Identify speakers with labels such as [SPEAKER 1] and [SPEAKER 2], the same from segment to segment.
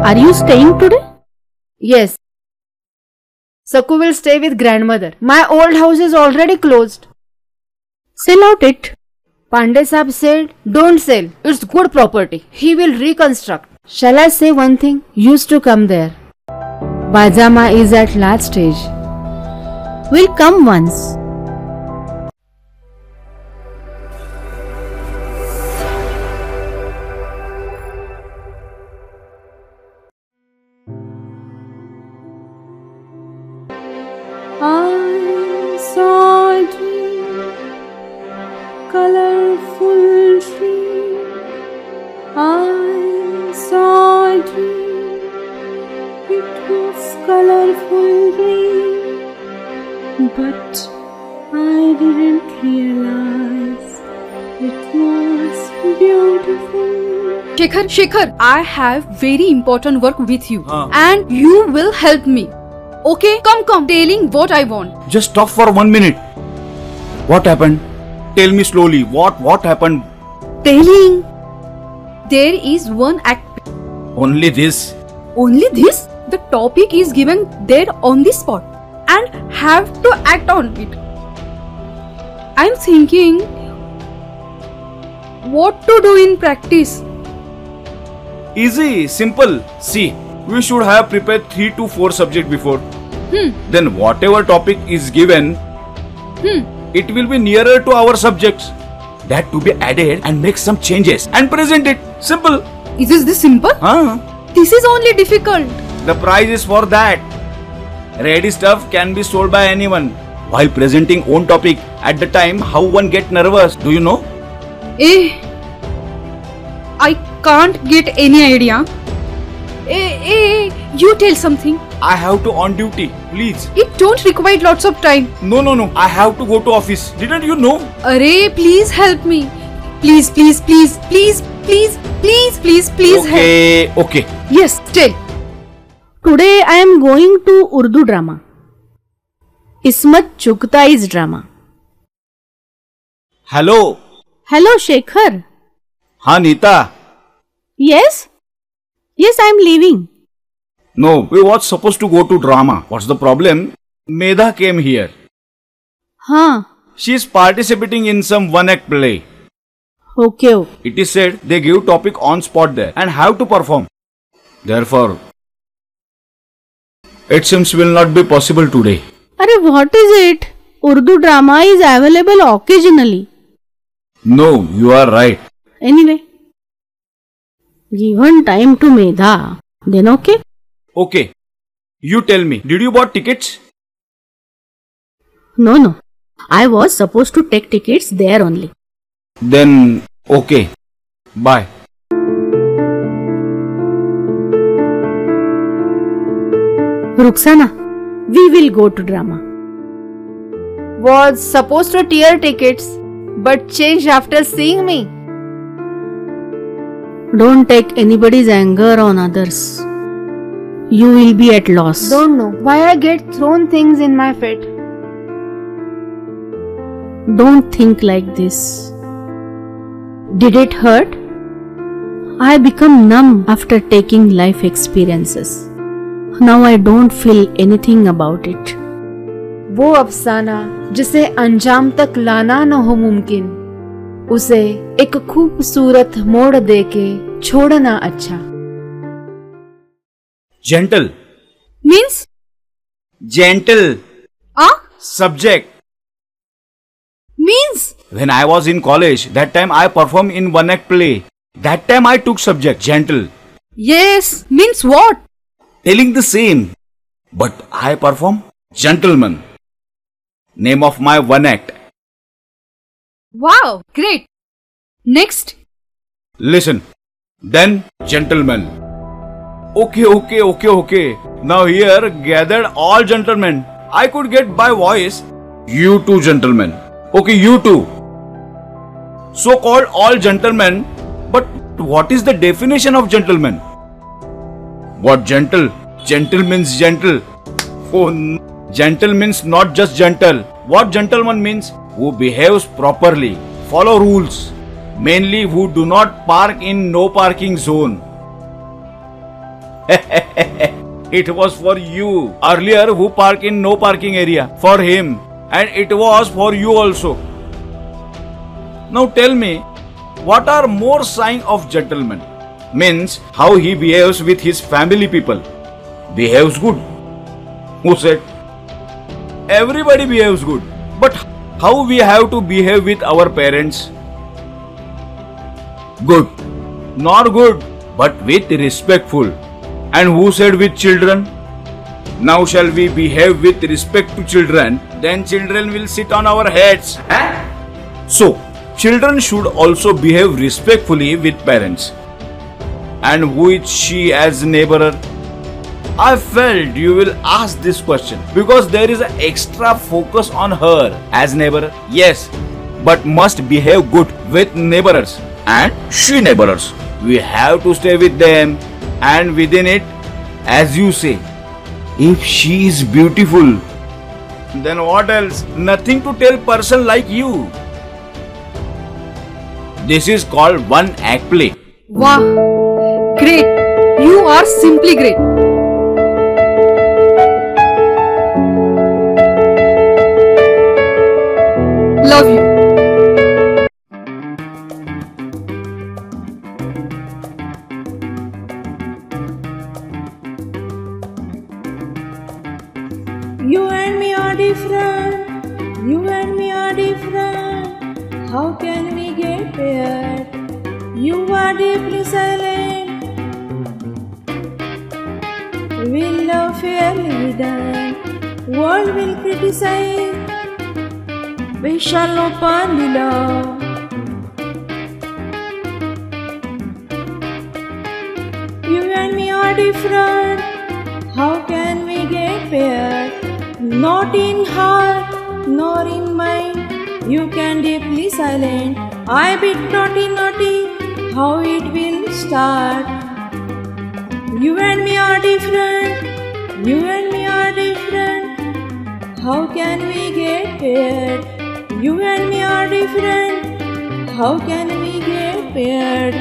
[SPEAKER 1] Are you staying today?
[SPEAKER 2] Yes. Sakku will stay with grandmother. My old house is already closed.
[SPEAKER 1] Sell out it.
[SPEAKER 2] Pandey Saab said, don't sell. It's good property. He will reconstruct. Shall I say one thing? Used to come there. Bajama is at last stage.
[SPEAKER 1] We'll come once.
[SPEAKER 2] I saw a dream, colorful dream. I saw a dream, it was colorful dream, but I didn't realize it was beautiful.
[SPEAKER 3] Shekhar, I have very important work with you and you will help me. Okay, come, telling what I want.
[SPEAKER 4] Just stop for 1 minute. What happened? Tell me slowly. What happened?
[SPEAKER 3] Telling. There is one act.
[SPEAKER 4] Only this?
[SPEAKER 3] Only this? The topic is given there on the spot and have to act on it. I'm thinking what to do in practice.
[SPEAKER 4] Easy, simple. See, we should have prepared 3 to 4 subjects before. Then whatever topic is given, it will be nearer to our subjects. That to be added and make some changes and present it. Simple.
[SPEAKER 3] Is this simple? This is only difficult.
[SPEAKER 4] The price is for that. Ready stuff can be sold by anyone. While presenting own topic at the time, how one get nervous, do you know?
[SPEAKER 3] I can't get any idea. You tell something.
[SPEAKER 4] I have to on duty, please.
[SPEAKER 3] It don't require lots of time.
[SPEAKER 4] No. I have to go to office. Didn't you know?
[SPEAKER 3] Arey, please help me. Please help.
[SPEAKER 4] Okay.
[SPEAKER 3] Yes, tell.
[SPEAKER 1] Today I am going to Urdu drama. Ismat Chughtai's drama.
[SPEAKER 4] Hello.
[SPEAKER 1] Hello, Shekhar.
[SPEAKER 4] Haan, Neeta.
[SPEAKER 1] Yes? Yes, I am leaving.
[SPEAKER 4] No, we was supposed to go to drama. What's the problem? Medha came here. She is participating in some one-act play.
[SPEAKER 1] Okay.
[SPEAKER 4] It is said they give topic on spot there and have to perform. Therefore, it seems will not be possible today.
[SPEAKER 1] Arey, what is it? Urdu drama is available occasionally.
[SPEAKER 4] No, you are right.
[SPEAKER 1] Anyway, given time to Medha, then okay?
[SPEAKER 4] Okay. You tell me, did you bought tickets?
[SPEAKER 1] No. I was supposed to take tickets there only.
[SPEAKER 4] Then, okay. Bye.
[SPEAKER 1] Ruxana, we will go to drama.
[SPEAKER 2] Was supposed to tear tickets, but changed after seeing me.
[SPEAKER 1] Don't take anybody's anger on others. You will be at loss.
[SPEAKER 2] Don't know why I get thrown things in my feet.
[SPEAKER 1] Don't think like this. Did it hurt? I become numb after taking life experiences. Now I don't feel anything about it.
[SPEAKER 2] वो अफसाना जिसे अंजाम तक लाना न हो मुमकिन, उसे एक खूबसूरत मोड़ देके छोड़ना अच्छा.
[SPEAKER 4] Gentle.
[SPEAKER 3] Means?
[SPEAKER 4] Gentle. Subject.
[SPEAKER 3] Means?
[SPEAKER 4] When I was in college, that time I performed in one act play. That time I took subject gentle.
[SPEAKER 3] Yes, means what?
[SPEAKER 4] Telling the same. But I perform gentleman. Name of my one act.
[SPEAKER 3] Wow, great. Next.
[SPEAKER 4] Listen. Then gentleman. Okay. Now here gathered all gentlemen. I could get by voice. You two gentlemen. Okay, you two. So called all gentlemen. But what is the definition of gentleman? What gentle? Gentle means gentle. Oh, gentle means not just gentle. What gentleman means? Who behaves properly, follow rules. Mainly who do not park in no parking zone. It was for you earlier who park in no parking area for him, and it was for you also. Now tell me, what are more sign of gentleman? Means how he behaves with his family people. Behaves good. Who said? Everybody behaves good. But how we have to behave with our parents? Good. Not good, but with respectful. And who said with children? Now shall we behave with respect to children, then children will sit on our heads. So, children should also behave respectfully with parents. And who is she as neighbor? I felt you will ask this question because there is an extra focus on her as neighbor. Yes, but must behave good with neighbors and she neighbors. We have to stay with them and within it, as you say, if she is beautiful, then what else? Nothing to tell person like you. This is called one act play.
[SPEAKER 3] Wow, great. You are simply great. Love you.
[SPEAKER 5] You and me are different. You and me are different. How can we get paired? You are deeply silent. We'll love fairly done. World will criticize. We shall openly love. You and me are different. How can we get paired? Not in heart, nor in mind. You can deeply silent. I bit naughty, naughty. How it will start? You and me are different. You and me are different. How can we get paired? You and me are different. How can we get paired?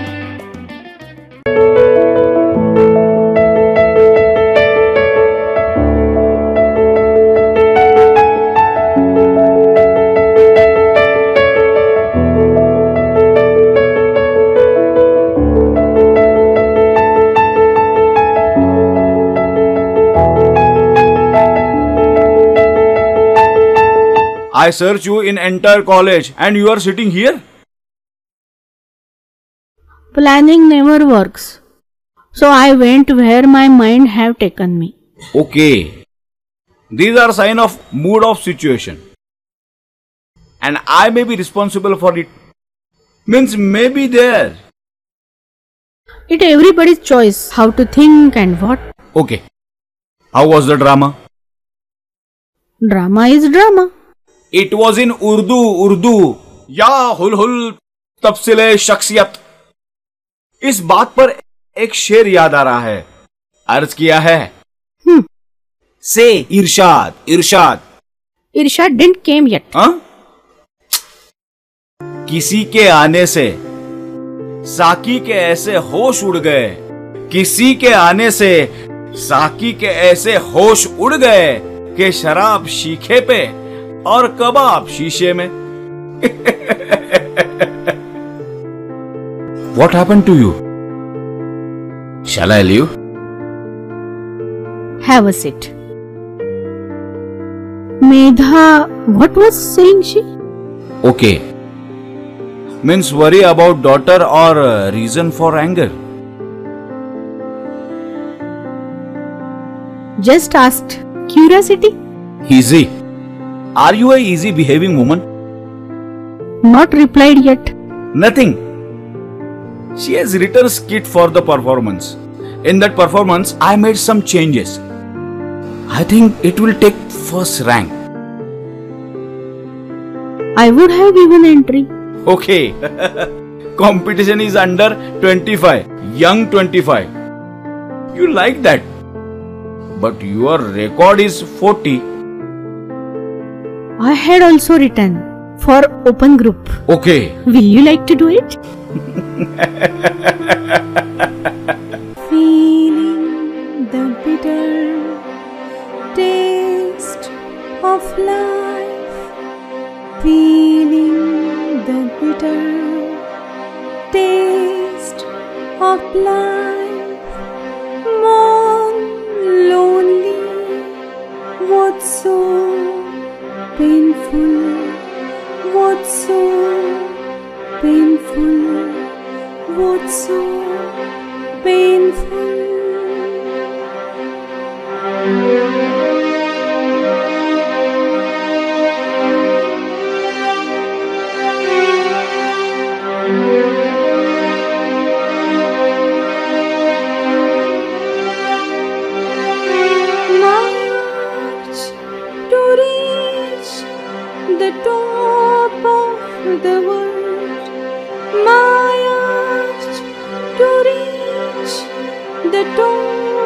[SPEAKER 4] I search you in entire college and you are sitting here?
[SPEAKER 1] Planning never works. So I went where my mind have taken me.
[SPEAKER 4] Okay. These are sign of mood of situation. And I may be responsible for it. Means maybe there.
[SPEAKER 1] It everybody's choice how to think and what.
[SPEAKER 4] Okay. How was the drama?
[SPEAKER 1] Drama is drama.
[SPEAKER 4] It was in Urdu. या हुल तफसीले शख्सियत. इस बात पर एक शेर याद आ रहा है. अर्ज किया है. से इरशाद.
[SPEAKER 1] Irshad didn't came yet.
[SPEAKER 4] हाँ? किसी के आने से साकी के ऐसे होश उड़ गए. किसी के आने से साकी के ऐसे होश उड़ गए कि शराब शीखे पे और कबाब शीशे में. What happened to you? Shall I leave?
[SPEAKER 1] Have a seat. Medha, what was saying she?
[SPEAKER 4] Okay. Means worry about daughter or reason for anger?
[SPEAKER 1] Just asked. Curiosity?
[SPEAKER 4] Easy. Are you a easy behaving woman?
[SPEAKER 1] Not replied yet.
[SPEAKER 4] Nothing. She has written a skit for the performance. In that performance, I made some changes. I think it will take first rank.
[SPEAKER 1] I would have given entry.
[SPEAKER 4] Okay. Competition is under 25. Young 25. You like that. But your record is 40.
[SPEAKER 1] I had also written for open group.
[SPEAKER 4] Okay.
[SPEAKER 1] Will you like to do it?
[SPEAKER 5] Feeling life, feeling the bitter taste of life, mourn lonely, what's so painful, what's so painful, what's so painful. March to reach the top of the world. March to reach the top